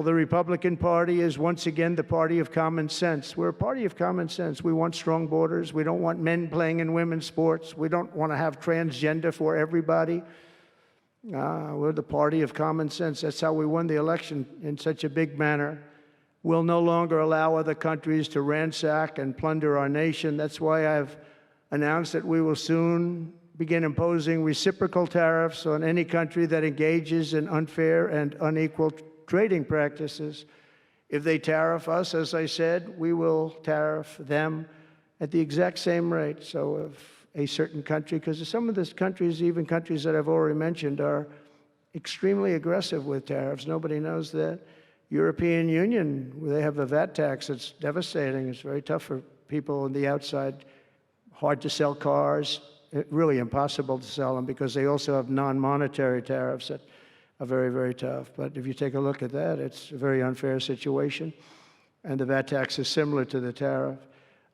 The Republican Party is once again the party of common sense. We're a party of common sense. We want strong borders. We don't want men playing in women's sports. We don't want to have transgender for everybody. We're the party of common sense. That's how we won the election in such a big manner. We'll no longer allow other countries to ransack and plunder our nation. That's why I've announced that we will soon begin imposing reciprocal tariffs on any country that engages in unfair and unequal trading practices. If they tariff us, as I said, we will tariff them at the exact same rate. So if a certain country, because some of these countries, even countries that I've already mentioned, are extremely aggressive with tariffs. Nobody knows that. European Union, they have a VAT tax that's devastating. It's very tough for people on the outside. Hard to sell cars, really impossible to sell them because they also have non-monetary tariffs that are very, very tough. But if you take a look at that, it's a very unfair situation. And the VAT tax is similar to the tariff.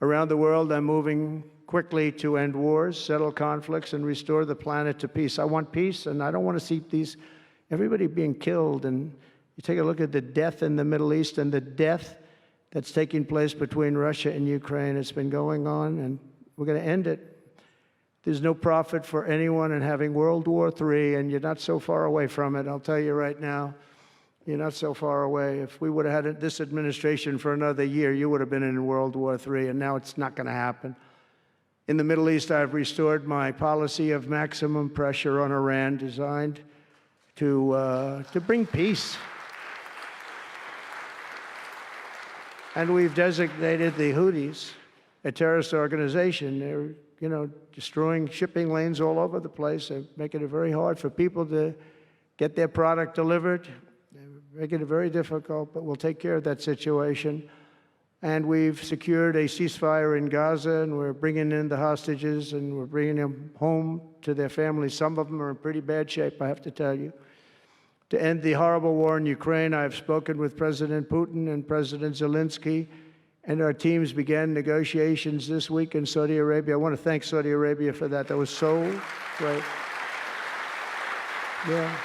Around the world, I'm moving quickly to end wars, settle conflicts, and restore the planet to peace. I want peace, and I don't want to see everybody being killed. And you take a look at the death in the Middle East and the death that's taking place between Russia and Ukraine. It's been going on, and we're going to end it. There's no profit for anyone in having World War III, and you're not so far away from it. I'll tell you right now, you're not so far away. If we would have had this administration for another year, you would have been in World War III, and now it's not going to happen. In the Middle East, I've restored my policy of maximum pressure on Iran, designed to bring peace. And we've designated the Houthis a terrorist organization. They're destroying shipping lanes all over the place. They're making it very hard for people to get their product delivered. They're making it very difficult, but we'll take care of that situation. And we've secured a ceasefire in Gaza, and we're bringing in the hostages, and we're bringing them home to their families. Some of them are in pretty bad shape, I have to tell you. To end the horrible war in Ukraine, I've spoken with President Putin and President Zelensky, and our teams began negotiations this week in Saudi Arabia. I want to thank Saudi Arabia for that. That was so great. Yeah.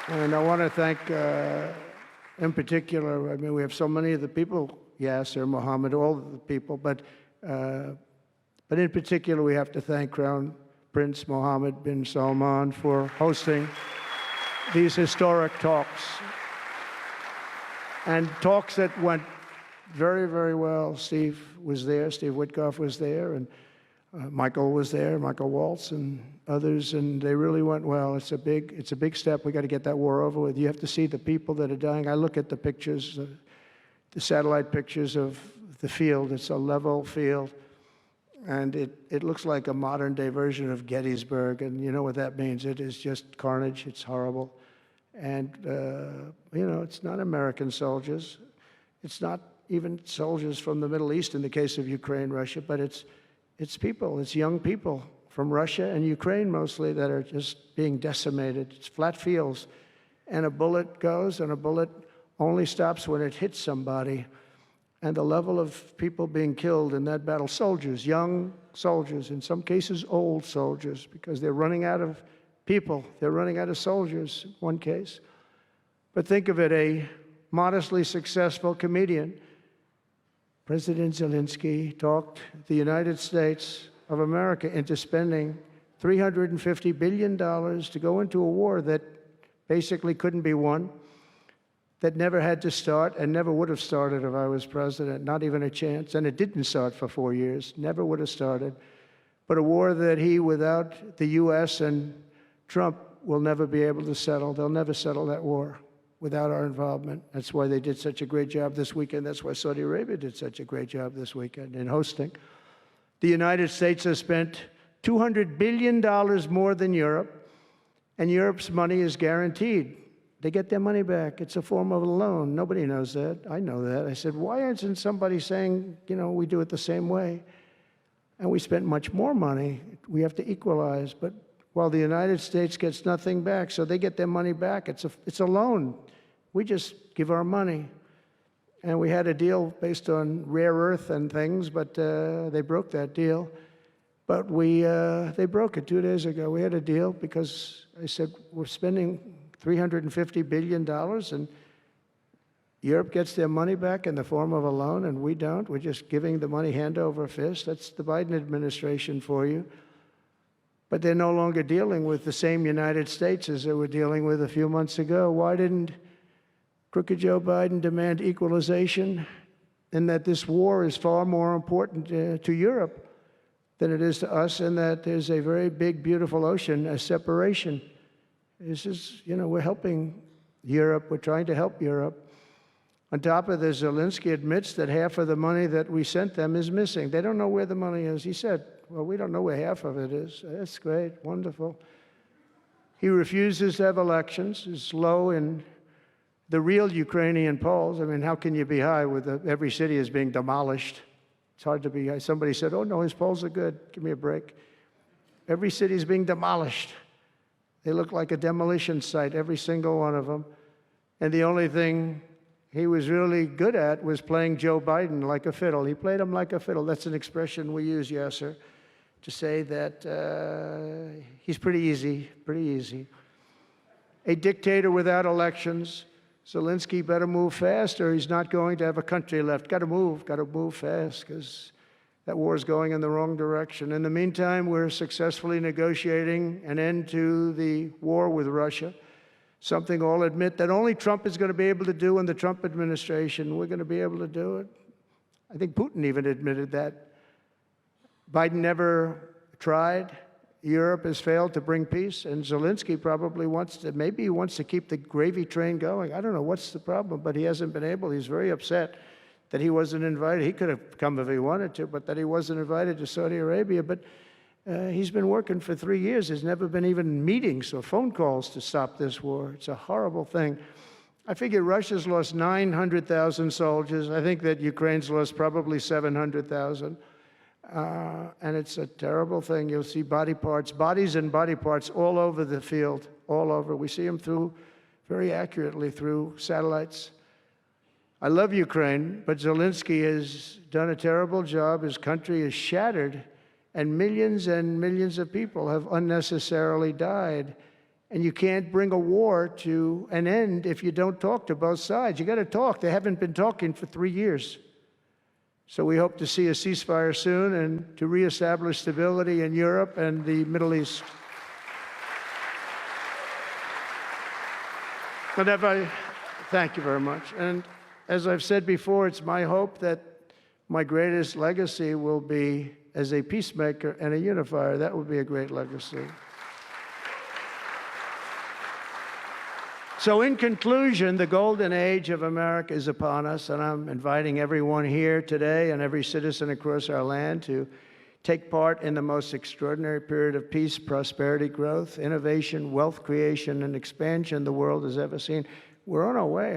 And I want to thank, in particular, I mean, we have so many of the people, Yasser, Mohammed, all of the people, but in particular, we have to thank Crown Prince Mohammed bin Salman for hosting these historic talks. And talks that went very, very well. Steve was there, Steve Witkoff was there, and Michael was there, Michael Waltz and others, and they really went well. It's a big step. We got to get that war over with. You have to see the people that are dying. I look at the pictures, the satellite pictures of the field. It's a level field, and it looks like a modern-day version of Gettysburg, and you know what that means. It is just carnage. It's horrible. And, it's not American soldiers. It's not even soldiers from the Middle East in the case of Ukraine, Russia, but it's people, it's young people from Russia and Ukraine mostly that are just being decimated. It's flat fields. And a bullet goes, and a bullet only stops when it hits somebody. And the level of people being killed in that battle, soldiers, young soldiers, in some cases old soldiers, because they're running out of people. They're running out of soldiers, in one case. But think of it, a modestly successful comedian, President Zelensky, talked the United States of America into spending $350 billion to go into a war that basically couldn't be won, that never had to start and never would have started if I was president, not even a chance. And it didn't start for 4 years, never would have started. But a war that he, without the U.S. and Trump, will never be able to settle. They'll never settle that war without our involvement. That's why they did such a great job this weekend. That's why Saudi Arabia did such a great job this weekend in hosting. The United States has spent $200 billion more than Europe, and Europe's money is guaranteed. They get their money back. It's a form of a loan. Nobody knows that. I know that. I said, why isn't somebody saying, we do it the same way? And we spent much more money. We have to equalize, but while the United States gets nothing back, so they get their money back. It's a loan. We just give our money. And we had a deal based on rare earth and things, but they broke that deal. But they broke it 2 days ago. We had a deal because I said, we're spending $350 billion, and Europe gets their money back in the form of a loan, and we don't. We're just giving the money hand over fist. That's the Biden administration for you. But they're no longer dealing with the same United States as they were dealing with a few months ago. Why didn't crooked Joe Biden demand equalization, and that this war is far more important to Europe than it is to us, and that there's a very big, beautiful ocean, a separation? This is, we're helping Europe. We're trying to help Europe. On top of this, Zelensky admits that half of the money that we sent them is missing. They don't know where the money is. He said, well, we don't know where half of it is. That's great, wonderful. He refuses to have elections. It's low in the real Ukrainian polls. I mean, how can you be high with every city is being demolished? It's hard to be high. Somebody said, oh, no, his polls are good. Give me a break. Every city is being demolished. They look like a demolition site, every single one of them. And the only thing he was really good at was playing Joe Biden like a fiddle. He played him like a fiddle. That's an expression we use, yes, sir, to say that he's pretty easy, pretty easy. A dictator without elections. Zelensky better move fast, or he's not going to have a country left. Got to move fast, because that war is going in the wrong direction. In the meantime, we're successfully negotiating an end to the war with Russia, something I'll admit that only Trump is going to be able to do in the Trump administration. We're going to be able to do it. I think Putin even admitted that. Biden never tried. Europe has failed to bring peace, and Zelensky probably maybe he wants to keep the gravy train going. I don't know what's the problem, but he hasn't been able. He's very upset that he wasn't invited. He could have come if he wanted to, but that he wasn't invited to Saudi Arabia. But he's been working for 3 years. There's never been even meetings or phone calls to stop this war. It's a horrible thing. I figure Russia's lost 900,000 soldiers. I think that Ukraine's lost probably 700,000. And it's a terrible thing. You'll see bodies and body parts all over the field, all over. We see them very accurately through satellites. I love Ukraine, but Zelensky has done a terrible job. His country is shattered, and millions of people have unnecessarily died. And you can't bring a war to an end if you don't talk to both sides. You got to talk. They haven't been talking for 3 years. So we hope to see a ceasefire soon and to reestablish stability in Europe and the Middle East. Thank you very much. And as I've said before, it's my hope that my greatest legacy will be as a peacemaker and a unifier. That would be a great legacy. So in conclusion, the golden age of America is upon us, and I'm inviting everyone here today and every citizen across our land to take part in the most extraordinary period of peace, prosperity, growth, innovation, wealth creation, and expansion the world has ever seen. We're on our way.